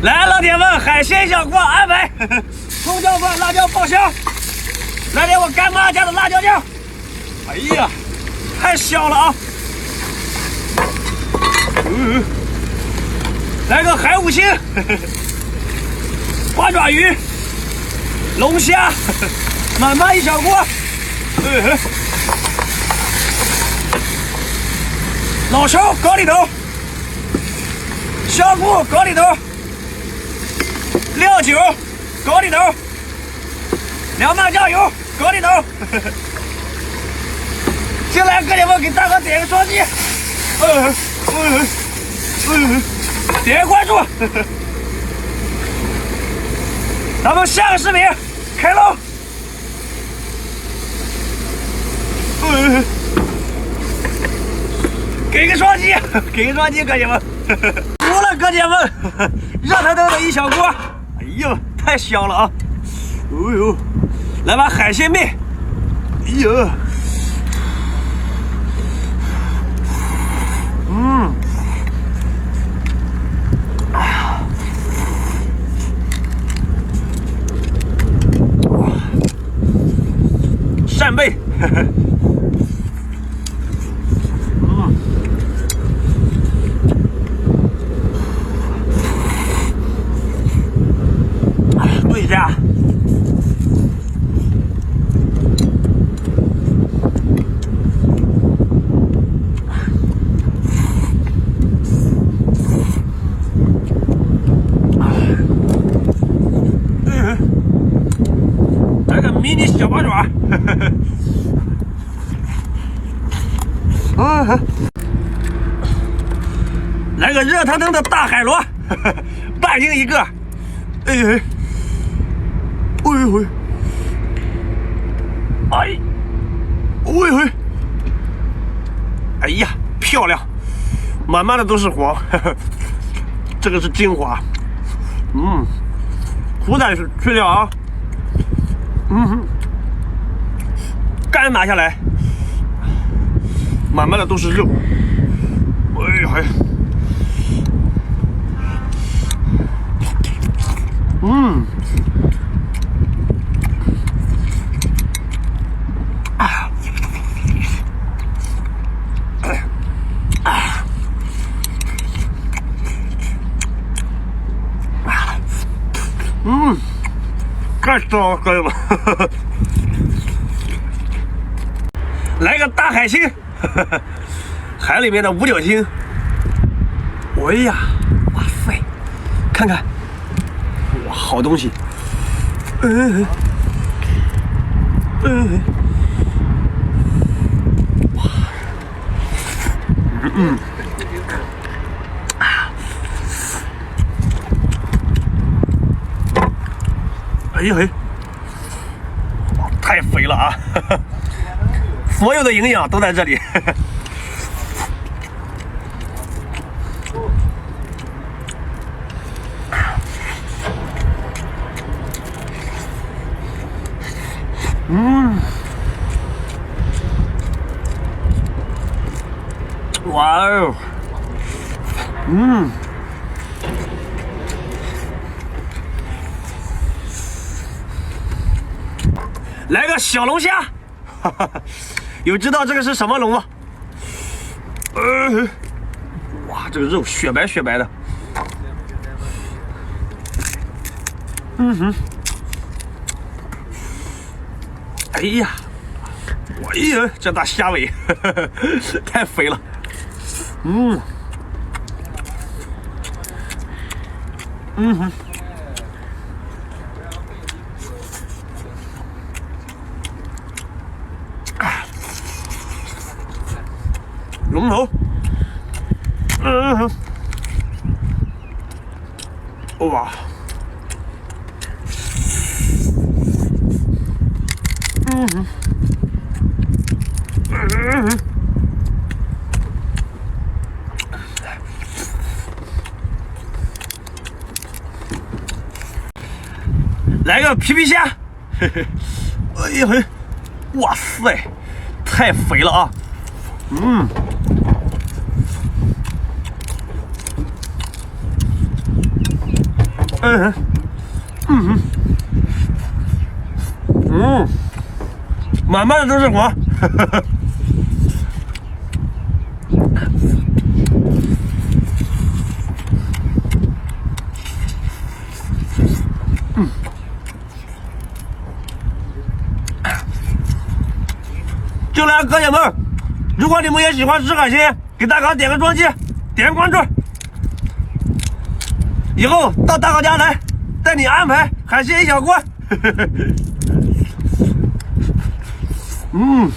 来，老铁们，海鲜小锅安排，葱姜蒜、辣椒爆香，来点我干妈家的辣椒酱。哎呀，太香了啊！来个海五星，八爪鱼、龙虾，满满一小锅。老抽搁里头，香菇搁里头，料酒搁里头，凉拌酱油搁里头。进来，哥姐们给大哥点个双击，点个关注，咱们下个视频开喽！给个双击，给个双击，哥姐们！服了，哥姐们！热腾腾的一小锅，哎呦，太香了啊！哎呦，来碗海鲜面，哎呦，扇贝，对一下，来个迷你小八爪。来个热腾腾的大海螺，半斤一个。哎呦，哎呦，哎，哎呦，哎呀，漂亮，满满的都是黄，这个是精华。苦胆去掉啊。肝拿下来，满满的都是肉。哎呀，太香了，哥友们！来个大海星，海里面的五角星。哎呀，哇塞，看看，哇，好东西。哎呀嘿，太肥了啊！所有的营养都在这里。哇哦，来个小龙虾，有知道这个是什么龙吗？哇，这个肉雪白雪白的。哎呀，哎呀，这大虾尾太肥了。龙头，哇，来个皮皮虾，嘿嘿，哎呀嘿，哇塞，太肥了啊！满满的都是黄。就来哥姐们，如果你们也喜欢吃海鲜，给大哥点个专辑，点个关注，以后到大哥家来，带你安排海鲜一小锅。嗯。